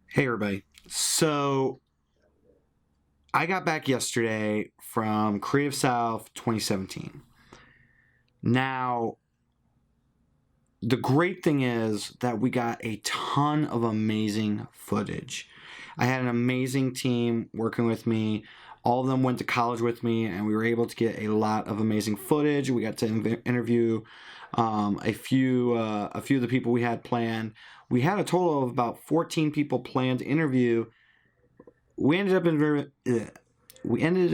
Hey everybody. So I got back yesterday from Creative South 2017. Now, the great thing is that we got a ton of amazing footage. I had an amazing team working with me. All of them went to college with me, and we were able to get a lot of amazing footage. We got to interview a few of the people we had planned. We had a total of about 14 people planned to interview. We ended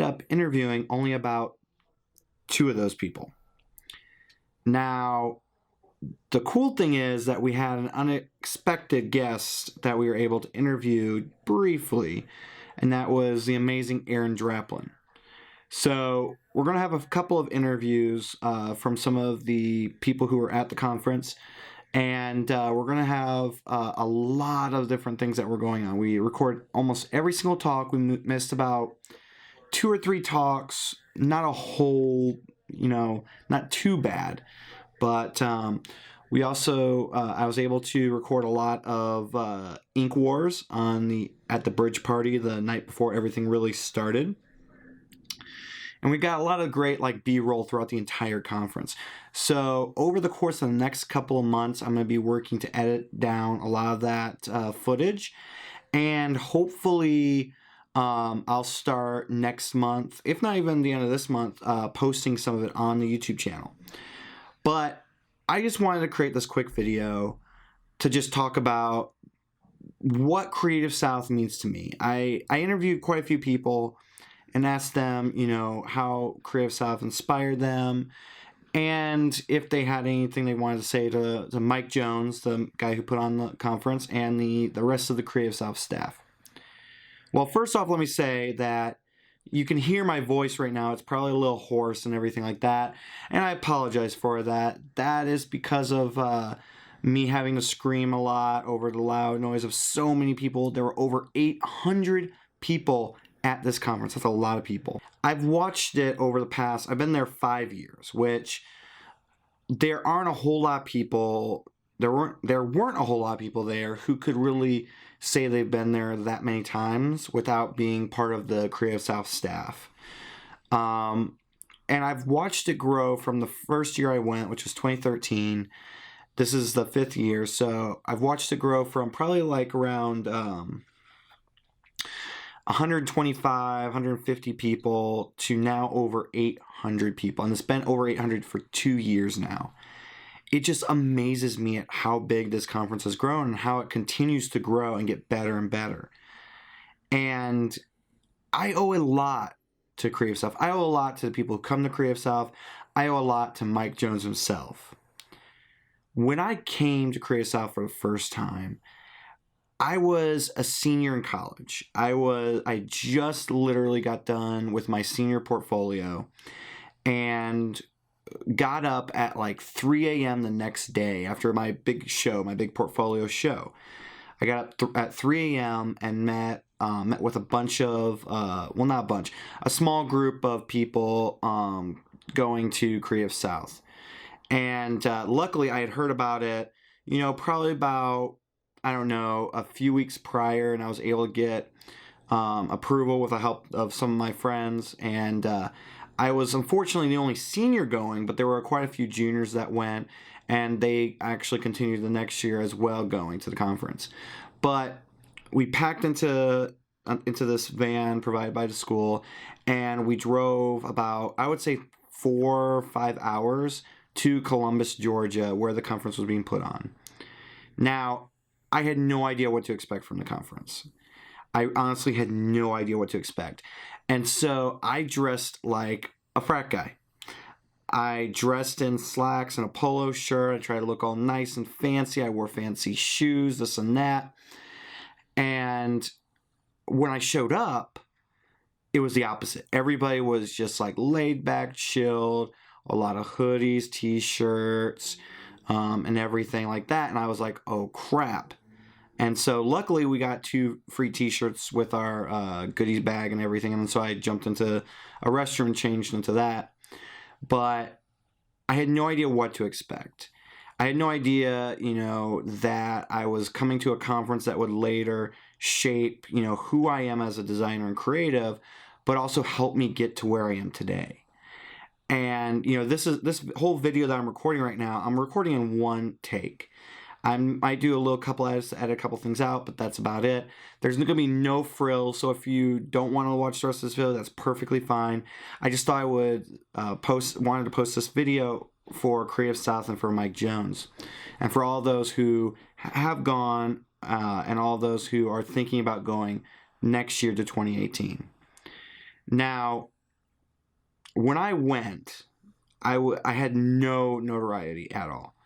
up interviewing only about 2 of those people. Now, the cool thing is that we had an unexpected guest that we were able to interview briefly, and that was the amazing Aaron Draplin. So we're going to have a couple of interviews from some of the people who were at the conference, and we're going to have a lot of different things that were going on. We record almost every single talk. We missed about 2 or 3 talks, not a whole, not too bad. But we also, I was able to record a lot of Ink Wars at the bridge party the night before everything really started. And we got a lot of great B-roll throughout the entire conference. So over the course of the next couple of months, I'm going to be working to edit down a lot of that footage. And hopefully I'll start next month, if not even the end of this month, posting some of it on the YouTube channel. But I just wanted to create this quick video to just talk about what Creative South means to me. I interviewed quite a few people and asked them, how Creative South inspired them, and if they had anything they wanted to say to Mike Jones, the guy who put on the conference, and the rest of the Creative South staff. Well, first off, let me say that you can hear my voice right now. It's probably a little hoarse and everything like that, and I apologize for that. That is because of me having to scream a lot over the loud noise of so many people. There were over 800 people at this conference. That's a lot of people. I've watched it over the past, I've been there 5 years, which there aren't a whole lot of people, there weren't a whole lot of people there who could really say they've been there that many times without being part of the Creative South staff. And I've watched it grow from the first year I went, which was 2013. This is the 5th year, so I've watched it grow from probably around 125, 150 people to now over 800 people. And it's been over 800 for 2 years now. It just amazes me at how big this conference has grown and how it continues to grow and get better and better. And I owe a lot to Creative South. I owe a lot to the people who come to Creative South. I owe a lot to Mike Jones himself. When I came to Creative South for the first time, I was a senior in college. I just literally got done with my senior portfolio and got up at 3 a.m. the next day after my big portfolio show. I got up at 3 a.m. and met with a bunch of, not a bunch, a small group of people going to Creative South. And luckily I had heard about it, probably about, a few weeks prior, and I was able to get approval with the help of some of my friends. And I was unfortunately the only senior going, but there were quite a few juniors that went, and they actually continued the next year as well going to the conference. But we packed into this van provided by the school, and we drove about, I would say, 4 or 5 hours to Columbus, Georgia, where the conference was being put on. Now, I had no idea what to expect from the conference. I honestly had no idea what to expect. And so I dressed like a frat guy. I dressed in slacks and a polo shirt. I tried to look all nice and fancy. I wore fancy shoes, this and that. And when I showed up, it was the opposite. Everybody was just laid back, chilled, a lot of hoodies, t-shirts, and everything like that. And I was like, oh crap. And so luckily we got 2 free t-shirts with our goodies bag and everything. And so I jumped into a restroom and changed into that. But I had no idea what to expect. I had no idea, that I was coming to a conference that would later shape, who I am as a designer and creative, but also help me get to where I am today. And, this whole video that I'm recording right now, I'm recording in one take. I do a little couple edits to edit a couple things out, but that's about it. There's going to be no frills, so if you don't want to watch the rest of this video, that's perfectly fine. I just thought I would wanted to post this video for Creative South and for Mike Jones. And for all those who have gone and all those who are thinking about going next year to 2018. Now, when I went, I had no notoriety at all.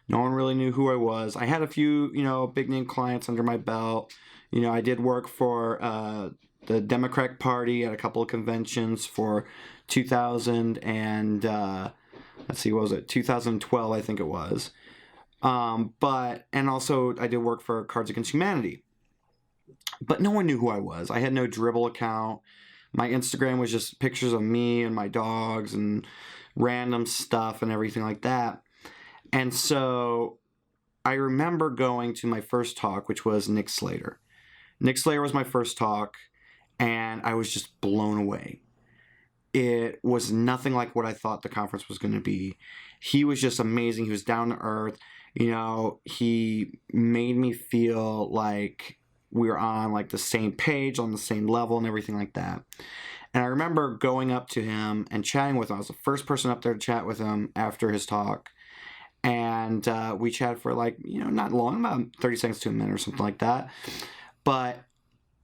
No one really knew who I was. I had a few, big name clients under my belt. I did work for the Democratic Party at a couple of conventions for 2000 and let's see, what was it? 2012, I think it was. And also I did work for Cards Against Humanity. But no one knew who I was. I had no Dribble account. My Instagram was just pictures of me and my dogs and random stuff and everything like that. And so I remember going to my first talk, which was Nick Slater. Nick Slater was my first talk, and I was just blown away. It was nothing like what I thought the conference was going to be. He was just amazing. He was down to earth. He made me feel like we were on like the same page, on the same level and everything like that. And I remember going up to him and chatting with him. I was the first person up there to chat with him after his talk. And we chatted for not long, about 30 seconds to a minute or something like that. But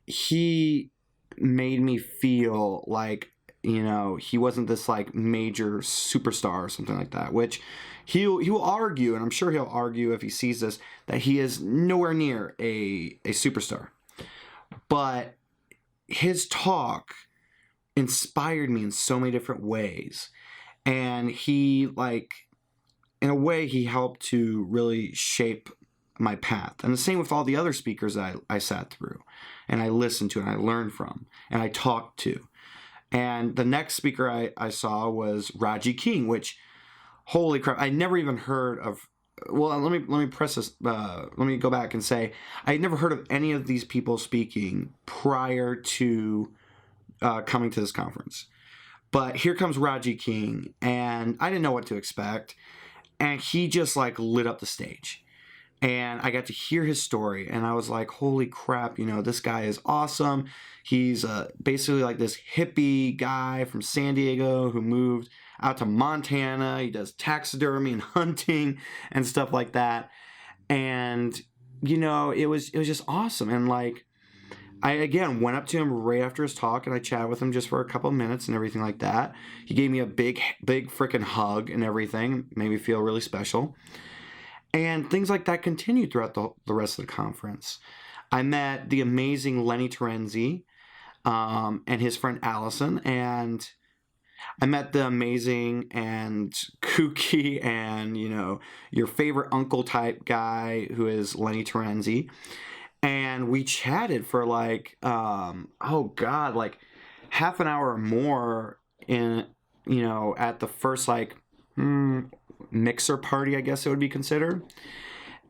he made me feel like, he wasn't this major superstar or something like that, which he will argue, and I'm sure he'll argue if he sees this, that he is nowhere near a superstar. But his talk inspired me in so many different ways. And he in a way, he helped to really shape my path. And the same with all the other speakers that I sat through and I listened to and I learned from and I talked to. And the next speaker I saw was Rogie King, which, holy crap, I never even heard of. Well, let me press this. Let me go back and say I had never heard of any of these people speaking prior to coming to this conference. But here comes Rogie King, and I didn't know what to expect. And he just lit up the stage. And I got to hear his story. And I was like, holy crap, this guy is awesome. He's basically this hippie guy from San Diego who moved out to Montana. He does taxidermy and hunting and stuff like that. And, it was just awesome. And I, again, went up to him right after his talk and I chatted with him just for a couple of minutes and everything like that. He gave me a big freaking hug and everything. Made me feel really special. And things like that continued throughout the rest of the conference. I met the amazing Lenny Terenzi and his friend Allison. And I met the amazing and kooky and, your favorite uncle type guy who is Lenny Terenzi. And we chatted for half an hour or more in, at the first mixer party, I guess it would be considered.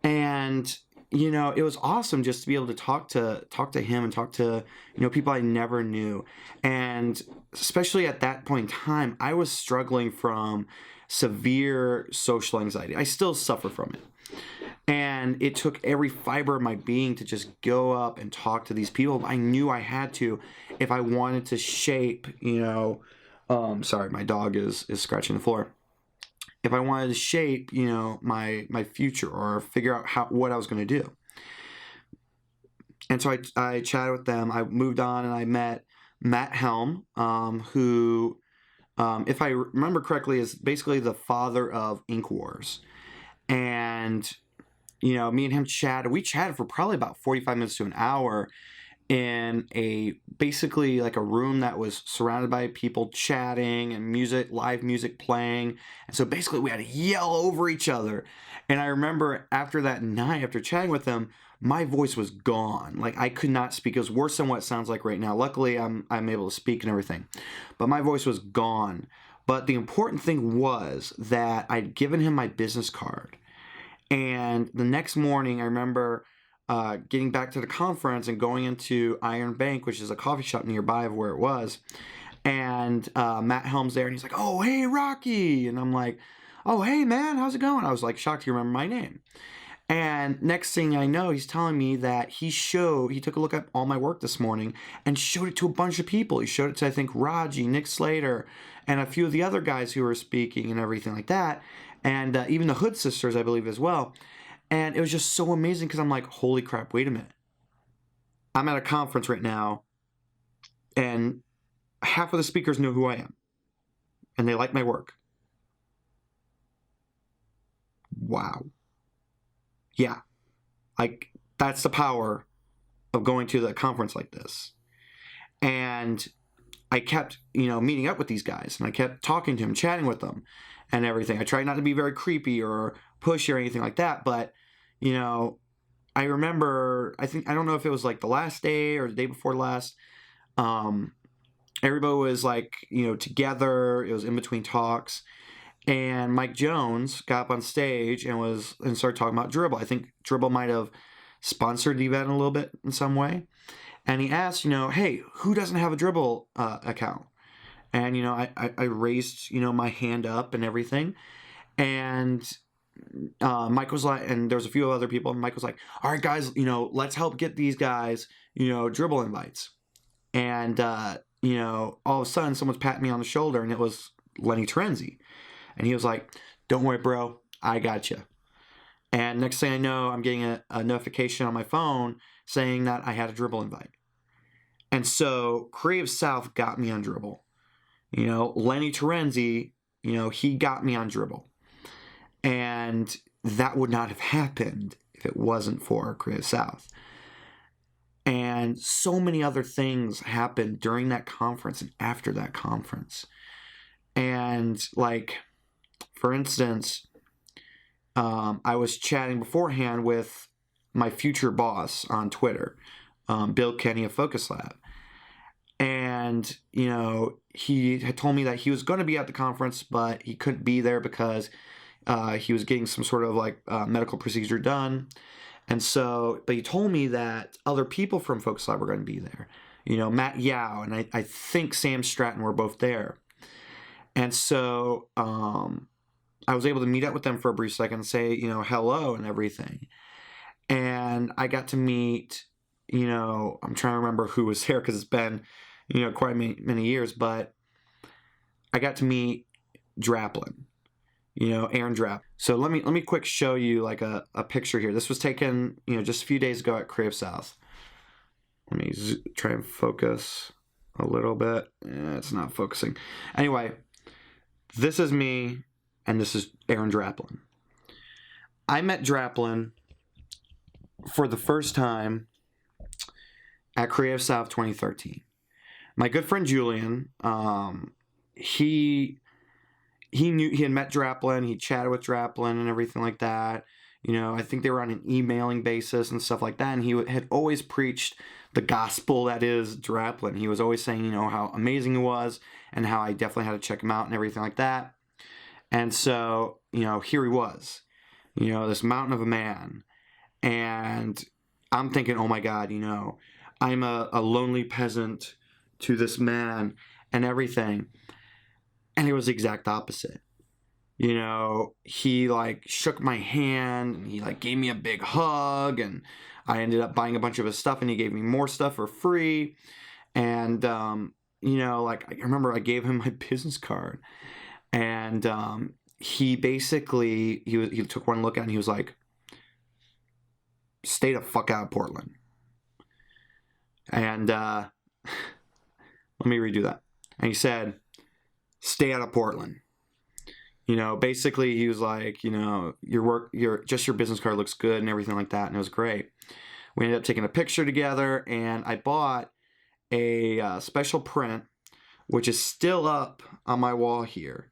And, it was awesome just to be able to talk to him and talk to, people I never knew. And especially at that point in time, I was struggling from severe social anxiety. I still suffer from it. And it took every fiber of my being to just go up and talk to these people. I knew I had to if I wanted to shape, sorry, my dog is scratching the floor. If I wanted to shape, my future or figure out what I was going to do. And so I chatted with them. I moved on and I met Matt Helm, who, if I remember correctly, is basically the father of Ink Wars. And me and him chatted. We chatted for probably about 45 minutes to an hour in basically a room that was surrounded by people chatting and live music playing. And so basically we had to yell over each other. And I remember after that night, after chatting with him, my voice was gone. I could not speak. It was worse than what it sounds like right now. Luckily, I'm able to speak and everything. But my voice was gone. But the important thing was that I'd given him my business card. And the next morning, I remember getting back to the conference and going into Iron Bank, which is a coffee shop nearby of where it was. And Matt Helm's there, and he's like, "Oh, hey, Rocky." And I'm like, "Oh, hey, man, how's it going?" I was like shocked he remembered my name. And next thing I know, he's telling me that he took a look at all my work this morning and showed it to a bunch of people. He showed it to, I think, Rogie, Nick Slater, and a few of the other guys who were speaking and everything like that. And even the Hood sisters, I believe, as well. And it was just so amazing because I'm like, holy crap, wait a minute. I'm at a conference right now, and half of the speakers know who I am, and they like my work. Wow. Yeah. Like, that's the power of going to the conference like this. And I kept, meeting up with these guys, and I kept talking to them, chatting with them and everything. I tried not to be very creepy or pushy or anything like that, but, I remember, I don't know if it was like the last day or the day before last, everybody was like, together. It was in between talks. And Mike Jones got up on stage and started talking about Dribble. I think Dribble might have sponsored the event a little bit in some way. And he asked, hey, who doesn't have a Dribble account? And, I raised, my hand up and everything. And Mike was like, and there was a few other people, and Mike was like, all right, guys, let's help get these guys, Dribble invites. And, all of a sudden, someone's patting me on the shoulder, and it was Lenny Terenzi. And he was like, don't worry, bro, I got you. And next thing I know, I'm getting a notification on my phone saying that I had a Dribble invite. And so Creative South got me on Dribble. Lenny Terenzi, he got me on Dribble. And that would not have happened if it wasn't for Creative South. And so many other things happened during that conference and after that conference. And for instance, I was chatting beforehand with my future boss on Twitter, Bill Kenny of Focus Lab. And, he had told me that he was going to be at the conference, but he couldn't be there because he was getting some sort of medical procedure done. And so, but he told me that other people from Focus Lab were going to be there. Matt Yao and I think Sam Stratton were both there. And so I was able to meet up with them for a brief second and say, hello and everything. And I got to meet, I'm trying to remember who was there because it's been, quite many years, but I got to meet Draplin, Aaron Draplin. So let me quick show you a picture here. This was taken, just a few days ago at Creative South. Let me try and focus a little bit. Yeah, it's not focusing. Anyway, this is me, and this is Aaron Draplin. I met Draplin for the first time at Creative South 2013. My good friend Julian, he had met Draplin, he chatted with Draplin and everything like that. I think they were on an emailing basis and stuff like that, and he had always preached the gospel that is Draplin. He was always saying, how amazing he was and how I definitely had to check him out and everything like that. And so, here he was, this mountain of a man. And I'm thinking, oh my God, I'm a lonely peasant to this man and everything. And it was the exact opposite. He shook my hand, and he gave me a big hug, and I ended up buying a bunch of his stuff, and he gave me more stuff for free. And, I remember I gave him my business card, and he basically, he took one look at it, and he was like, stay the fuck out of Portland. And let me redo that. And he said, stay out of Portland. Basically he was like, your business card looks good and everything like that. And it was great. We ended up taking a picture together, and I bought a special print, which is still up on my wall here.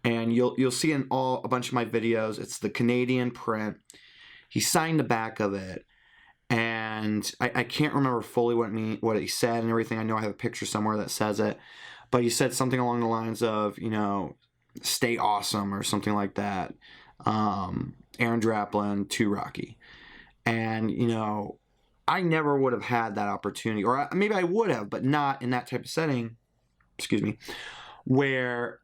And you'll see in a bunch of my videos, it's the Canadian print. He signed the back of it. And I can't remember fully what he said and everything. I know I have a picture somewhere that says it. But he said something along the lines of, stay awesome or something like that. Aaron Draplin to Rocky. And, you know, I never would have had that opportunity, or maybe I would have, but not in that type of setting, excuse me, where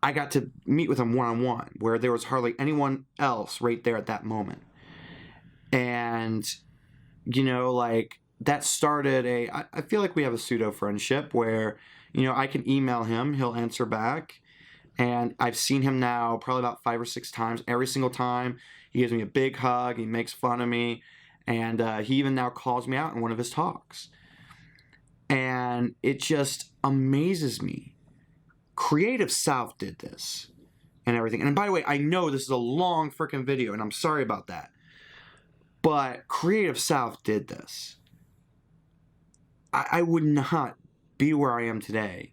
I got to meet with him one-on-one, where there was hardly anyone else right there at that moment. And, you know, like, that started I feel like we have a pseudo friendship where, you know, I can email him, he'll answer back. And I've seen him now probably about 5 or 6 times. Every single time, he gives me a big hug. He makes fun of me. And he even now calls me out in one of his talks. And it just amazes me. Creative South did this and everything. And by the way, I know this is a long freaking video, and I'm sorry about that. But Creative South did this. I would not be where I am today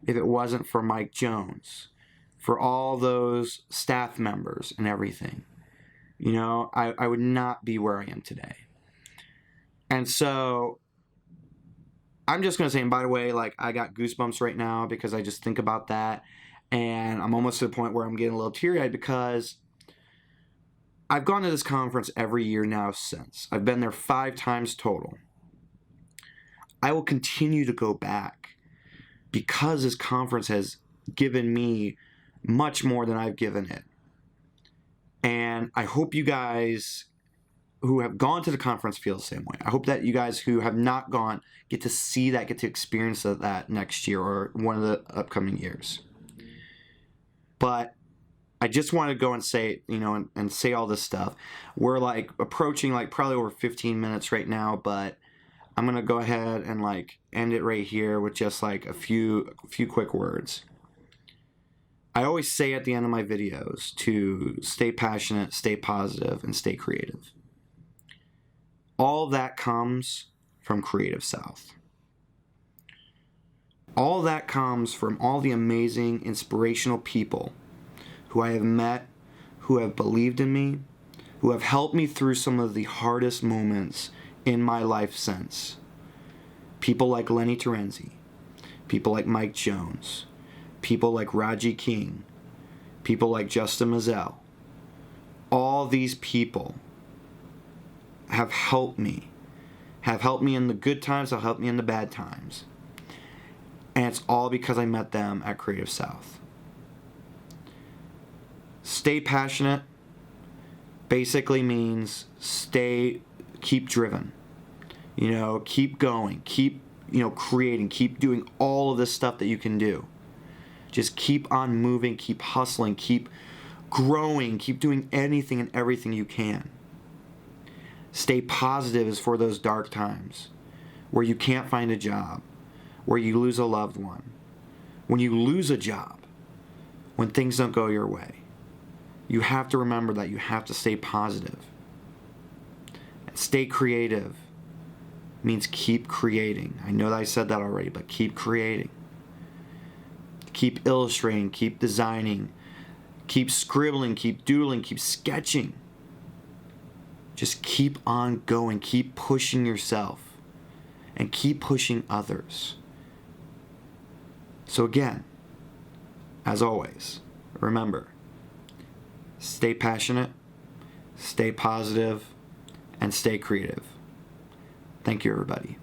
if it wasn't for Mike Jones, for all those staff members and everything. You know, I would not be where I am today. And so I'm just going to say, and by the way, like, I got goosebumps right now because I just think about that. And I'm almost to the point where I'm getting a little teary-eyed because I've gone to this conference every year now since. I've been there 5 times total. I will continue to go back because this conference has given me much more than I've given it. And I hope you guys who have gone to the conference feel the same way. I hope that you guys who have not gone get to see that, get to experience that next year or one of the upcoming years. But I just want to go and say, you know, and say all this stuff. We're like approaching like probably over 15 minutes right now, but I'm going to go ahead and like end it right here with just like a few quick words. I always say at the end of my videos to stay passionate, stay positive, and stay creative. All that comes from Creative South. All that comes from all the amazing, inspirational people who I have met, who have believed in me, who have helped me through some of the hardest moments in my life since. People like Lenny Terenzi, people like Mike Jones, people like Rogie King, people like Justin Mezzell. All these people have helped me in the good times, have helped me in the bad times. And it's all because I met them at Creative South. Stay passionate basically means keep driven. You know, keep going, keep, you know, creating, keep doing all of this stuff that you can do. Just keep on moving, keep hustling, keep growing, keep doing anything and everything you can. Stay positive is for those dark times where you can't find a job, where you lose a loved one, when you lose a job, when things don't go your way. You have to remember that you have to stay positive. And stay creative means keep creating. I know that I said that already, but keep creating. Keep illustrating, keep designing, keep scribbling, keep doodling, keep sketching. Just keep on going, keep pushing yourself, and keep pushing others. So again, as always, remember, stay passionate, stay positive, and stay creative. Thank you, everybody.